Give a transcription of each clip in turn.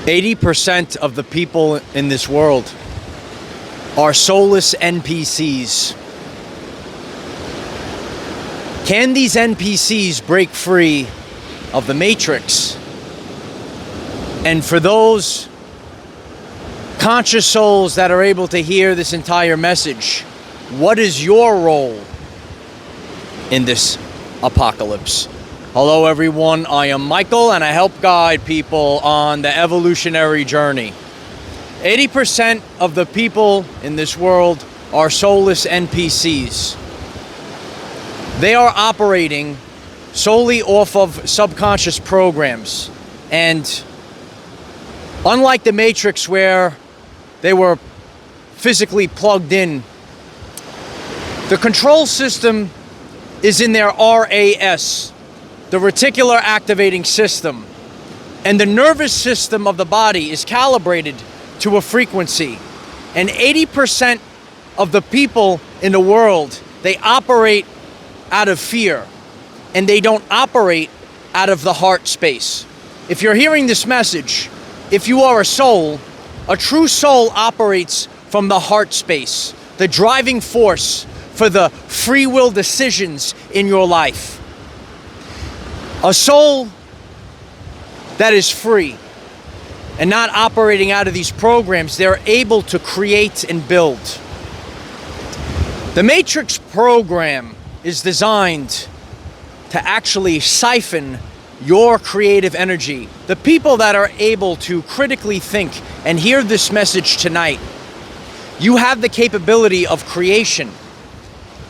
80% of the people in this world are soulless NPCs. Can these NPCs break free of the Matrix? And for those conscious souls that are able to hear this entire message, what is your role in this apocalypse? Hello everyone, I am Michael and I help guide people on the evolutionary journey. 80% of the people in this world are soulless NPCs. They are operating solely off of subconscious programs. And unlike the Matrix where they were physically plugged in, the control system is in their RAS, the Reticular Activating System. And the nervous system of the body is calibrated to a frequency. And 80% of the people in the world, they operate out of fear. And they don't operate out of the heart space. If you're hearing this message, if you are a soul, a true soul operates from the heart space, the driving force for the free will decisions in your life. A soul that is free and not operating out of these programs, they're able to create and build. The Matrix program is designed to actually siphon your creative energy. The people that are able to critically think and hear this message tonight, you have the capability of creation,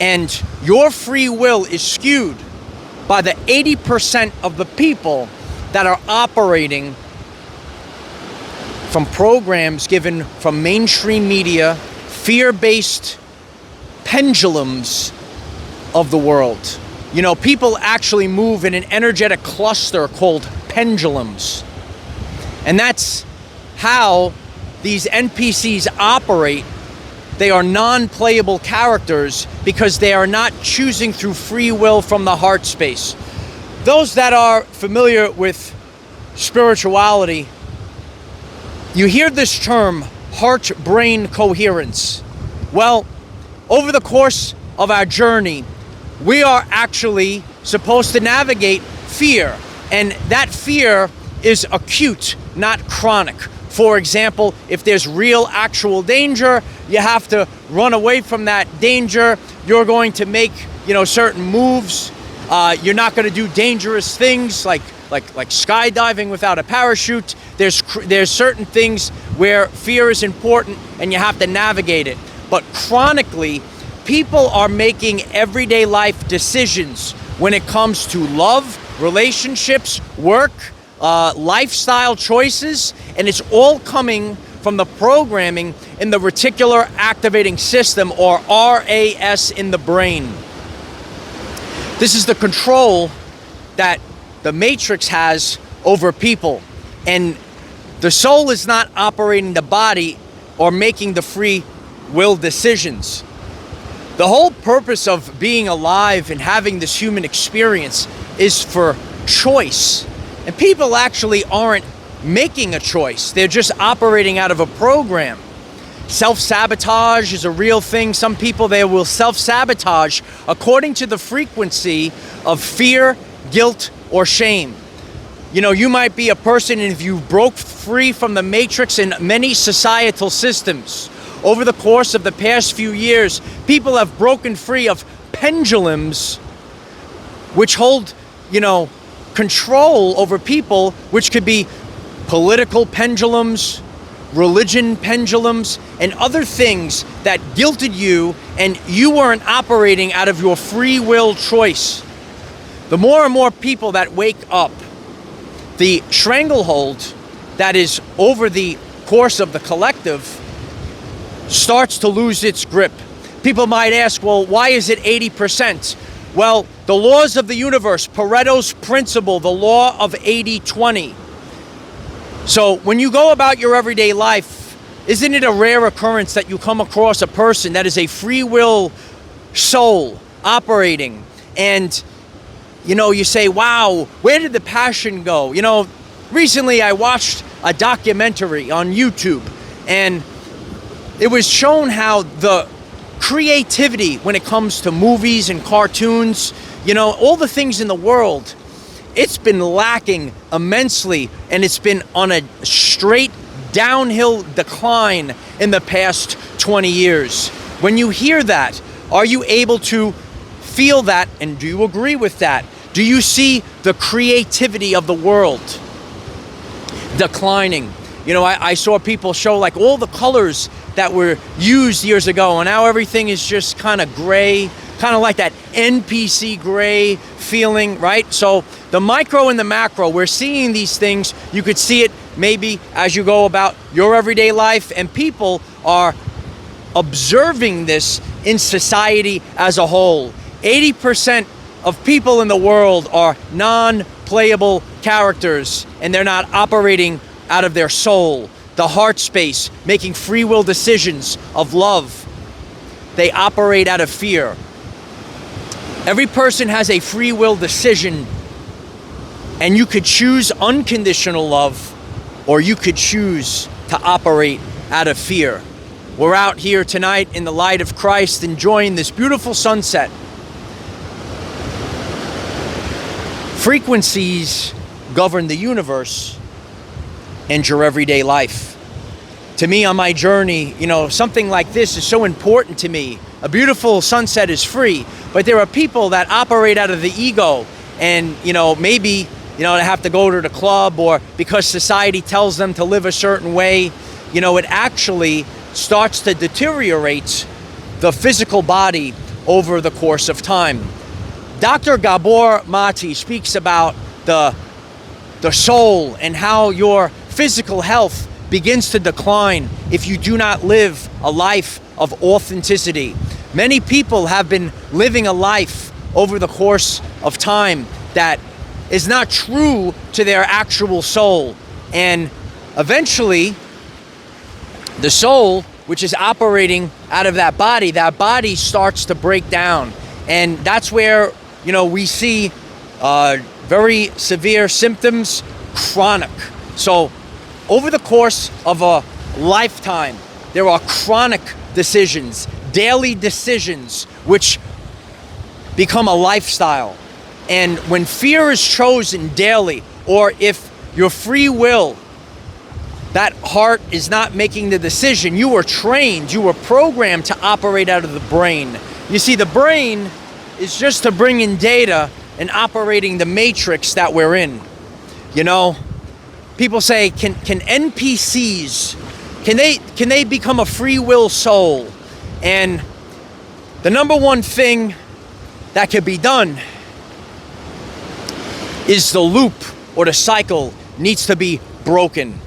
and your free will is skewed by the 80% of the people that are operating from programs given from mainstream media, fear-based pendulums of the world. You know, people actually move in an energetic cluster called pendulums. And that's how these NPCs operate. They are non-playable characters because they are not choosing through free will from the heart space. Those that are familiar with spirituality, you hear this term, heart-brain coherence. Well, over the course of our journey, we are actually supposed to navigate fear. And that fear is acute, not chronic. For example, if there's real actual danger, you have to run away from that danger. You're going to make, certain moves. You're not going to do dangerous things like skydiving without a parachute. There's certain things where fear is important and you have to navigate it. But chronically, people are making everyday life decisions when it comes to love, relationships, work, lifestyle choices, and it's all coming from the programming in the Reticular Activating System, or RAS, in the brain. This is the control that the Matrix has over people, and the soul is not operating the body or making the free will decisions. The whole purpose of being alive and having this human experience is for choice. And people actually aren't making a choice. They're just operating out of a program. Self-sabotage is a real thing. Some people, they will self-sabotage according to the frequency of fear, guilt, or shame. You might be a person, and if you broke free from the Matrix in many societal systems, over the course of the past few years, people have broken free of pendulums which hold, control over people, which could be political pendulums, religion pendulums, and other things that guilted you and you weren't operating out of your free will choice. The more and more people that wake up, the stranglehold that is over the course of the collective starts to lose its grip. People might ask, well, why is it 80%? Well, the laws of the universe, Pareto's principle, the law of 80-20. So when you go about your everyday life, isn't it a rare occurrence that you come across a person that is a free will soul operating, and you say, wow, where did the passion go? recently I watched a documentary on YouTube, and it was shown how the creativity when it comes to movies and cartoons, all the things in the world, it's been lacking immensely, and it's been on a straight downhill decline in the past 20 years. When you hear that, are you able to feel that, and do you agree with that? Do you see the creativity of the world declining? I saw people show like all the colors that were used years ago, and now everything is just kind of gray, kind of like that NPC gray feeling, right? So the micro and the macro, we're seeing these things. You could see it maybe as you go about your everyday life, and people are observing this in society as a whole. 80% of people in the world are non-playable characters, and they're not operating out of their soul, the heart space, making free will decisions of love. They operate out of fear. Every person has a free will decision, and you could choose unconditional love, or you could choose to operate out of fear. We're out here tonight in the light of Christ, enjoying this beautiful sunset. Frequencies govern the universe and your everyday life. To me, on my journey, something like this is so important to me. A beautiful sunset is free, but there are people that operate out of the ego, and maybe they have to go to the club, or because society tells them to live a certain way, it actually starts to deteriorate the physical body over the course of time. Dr. Gabor Mate speaks about the soul and how your physical health begins to decline if you do not live a life of authenticity. Many people have been living a life over the course of time that is not true to their actual soul. And eventually, the soul, which is operating out of that body starts to break down. And that's where, we see very severe symptoms, chronic. So over the course of a lifetime, there are chronic decisions, daily decisions, which become a lifestyle. And when fear is chosen daily, or if your free will, that heart is not making the decision, you were trained, you were programmed to operate out of the brain. You see, the brain is just to bring in data and operating the matrix that we're in. People say, can NPCs, can they become a free will soul? And the number one thing that could be done is the loop or the cycle needs to be broken.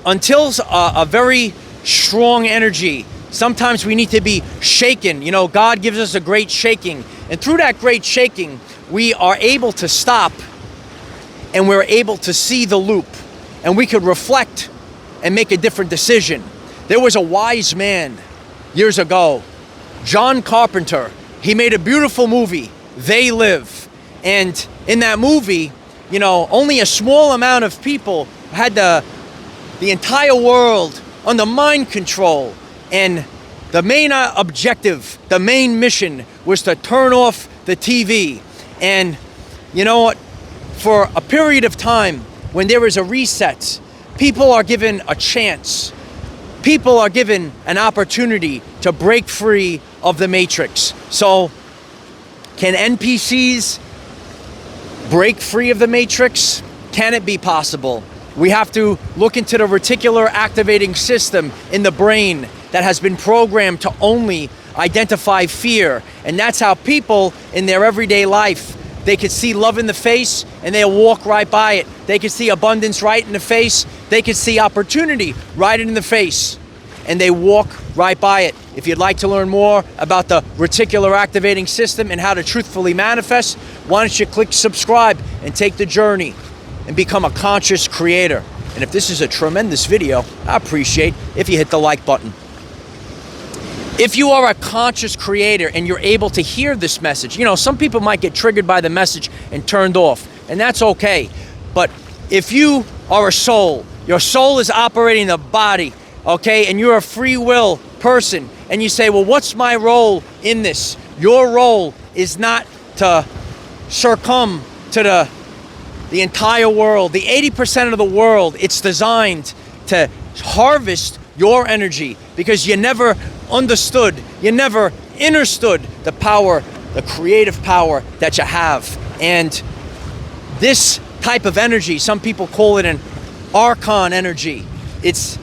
Until a very strong energy, sometimes we need to be shaken. God gives us a great shaking. And through that great shaking, we are able to stop, and we're able to see the loop, and we could reflect and make a different decision. There was a wise man years ago, John Carpenter. He made a beautiful movie, They Live. And in that movie, only a small amount of people had the entire world under mind control. And the main objective, the main mission was to turn off the TV. And for a period of time, when there is a reset, people are given a chance. People are given an opportunity to break free of the matrix. So, can NPCs break free of the matrix? Can it be possible? We have to look into the reticular activating system in the brain that has been programmed to only identify fear. And that's how people in their everyday life, they could see love in the face and they'll walk right by it. They could see abundance right in the face. They could see opportunity right in the face, and they walk right by it. If you'd like to learn more about the reticular activating system and how to truthfully manifest, why don't you click subscribe and take the journey and become a conscious creator. And if this is a tremendous video, I appreciate if you hit the like button. If you are a conscious creator and you're able to hear this message, some people might get triggered by the message and turned off, and that's okay. But if you are a soul, your soul is operating the body, okay, and you're a free will person, and you say, well, what's my role in this? Your role is not to succumb to the entire world. The 80% of the world, it's designed to harvest your energy because you never understood, you never understood the power, the creative power that you have. And this type of energy, some people call it an archon energy. It's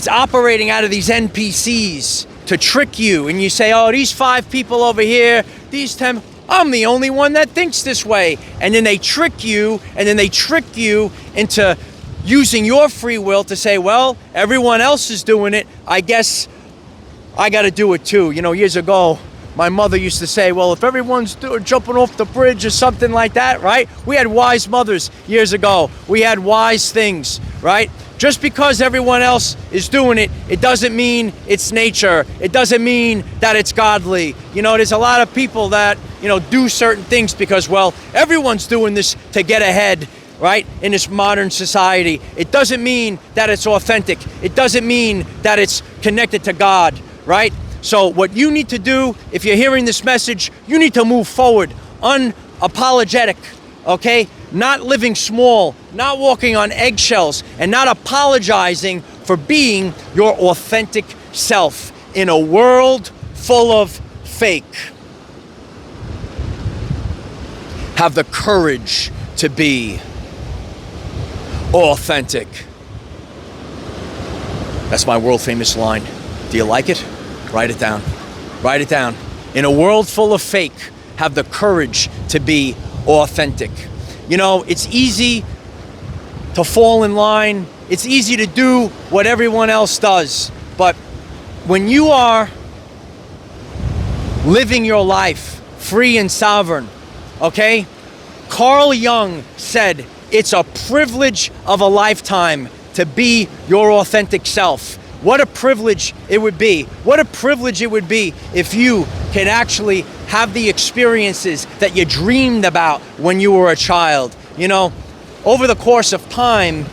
operating out of these NPCs to trick you, and you say, oh, these 5 people over here, these 10, I'm the only one that thinks this way. And then they trick you, into using your free will to say, well, everyone else is doing it, I guess I got to do it too. You know, years ago, my mother used to say, well, if everyone's jumping off the bridge or something like that, right? We had wise mothers years ago. We had wise things, right? Just because everyone else is doing it, it doesn't mean it's nature. It doesn't mean that it's godly. You know, there's a lot of people that, you know, do certain things because, well, everyone's doing this to get ahead, right? In this modern society. It doesn't mean that it's authentic. It doesn't mean that it's connected to God, right? So what you need to do, if you're hearing this message, you need to move forward, unapologetic, okay? Not living small, not walking on eggshells, and not apologizing for being your authentic self in a world full of fake. Have the courage to be authentic. That's my world famous line. Do you like it? Write it down. Write it down. In a world full of fake, have the courage to be authentic. You know, it's easy to fall in line. It's easy to do what everyone else does. But when you are living your life free and sovereign, okay? Carl Jung said, it's a privilege of a lifetime to be your authentic self. What a privilege it would be. What a privilege it would be if you could actually have the experiences that you dreamed about when you were a child. You know, over the course of time,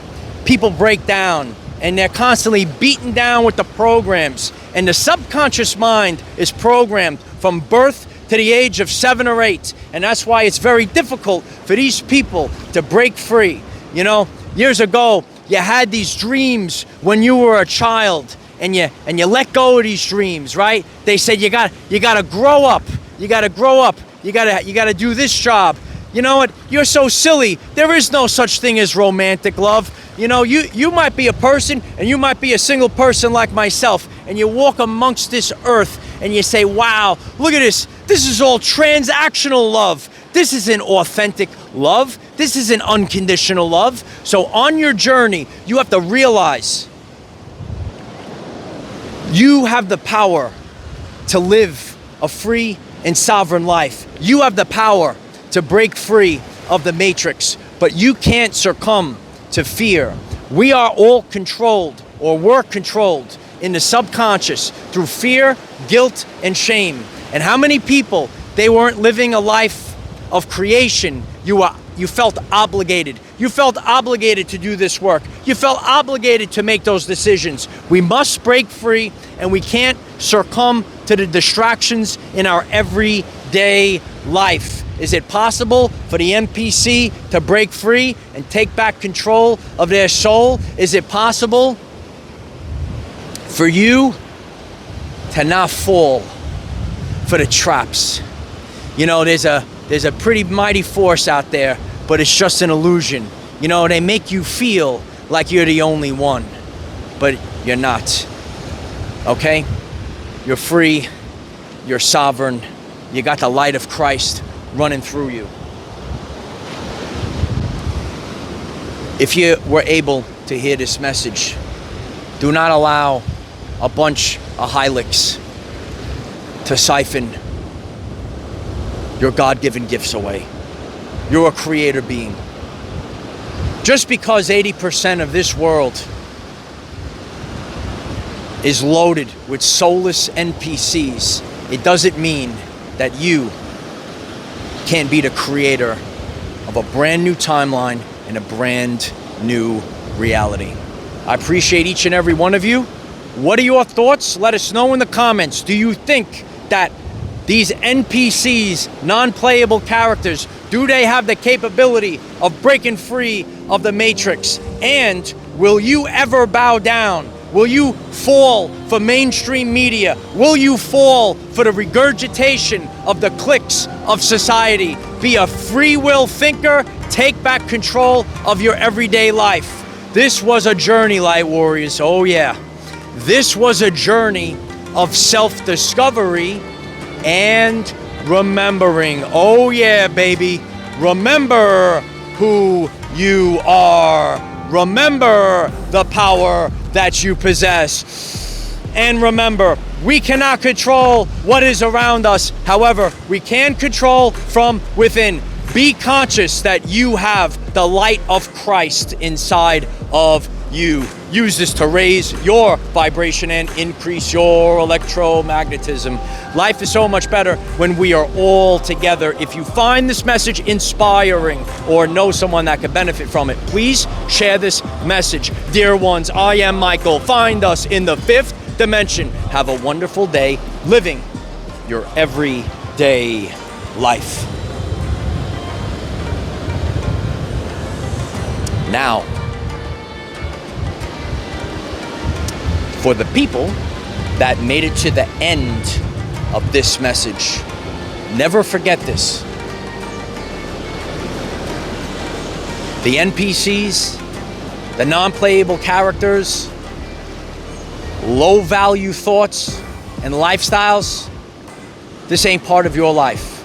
people break down and they're constantly beaten down with the programs. And the subconscious mind is programmed from birth to the age of 7 or 8. And that's why it's very difficult for these people to break free. You know, years ago, you had these dreams when you were a child, and you let go of these dreams, right? They said you got to grow up. You got to grow up. You got to do this job. You know what? You're so silly. There is no such thing as romantic love. You know, you might be a person, and you might be a single person like myself, and you walk amongst this earth and you say, wow, look at this. This is all transactional love. This isn't authentic love. This isn't unconditional love. So on your journey, you have to realize you have the power to live a free and sovereign life. You have the power to break free of the matrix, but you can't succumb to fear. We are all controlled, or were controlled, in the subconscious through fear, guilt, and shame. And how many people, they weren't living a life of creation. You felt obligated. You felt obligated to do this work. You felt obligated to make those decisions. We must break free, and we can't succumb to the distractions in our everyday life. Is it possible for the NPC to break free and take back control of their soul? Is it possible for you to not fall for the traps? You know, there's a pretty mighty force out there, but it's just an illusion. You know, they make you feel like you're the only one, but you're not. Okay? You're free, you're sovereign, you got the light of Christ running through you. If you were able to hear this message, do not allow a bunch of high-licks to siphon your God-given gifts away. You're a creator being. Just because 80% of this world is loaded with soulless NPCs, it doesn't mean that you can't be the creator of a brand new timeline in a brand new reality. I appreciate each and every one of you. What are your thoughts? Let us know in the comments. Do you think that these NPCs, non-playable characters, do they have the capability of breaking free of the matrix? And will you ever bow down? Will you fall for mainstream media? Will you fall for the regurgitation of the cliques of society? Be a free will thinker. Take back control of your everyday life. This was a journey, Light Warriors. Oh yeah. This was a journey of self-discovery and remembering. Oh yeah, baby. Remember who you are. Remember the power that you possess. And remember, we cannot control what is around us. However, we can control from within. Be conscious that you have the light of Christ inside of you. Use this to raise your vibration and increase your electromagnetism. Life is so much better when we are all together. If you find this message inspiring or know someone that could benefit from it, please share this message. Dear ones, I am Michael. Find us in the 5th dimension. Have a wonderful day living your everyday life. Now, for the people that made it to the end of this message, never forget this. The NPCs, the non-playable characters, low-value thoughts and lifestyles, this ain't part of your life.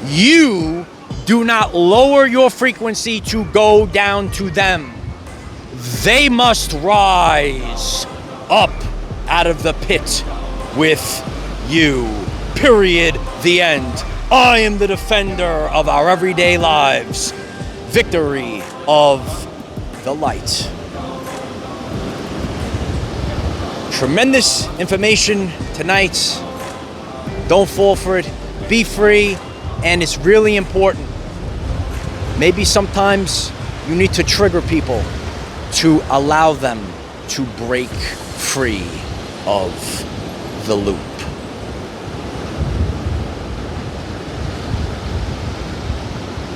You do not lower your frequency to go down to them. They must rise up out of the pit with you. Period. The end. I am the defender of our everyday lives. Victory of the light. Tremendous information tonight. Don't fall for it. Be free. And it's really important. Maybe sometimes you need to trigger people to allow them to break free of the loop.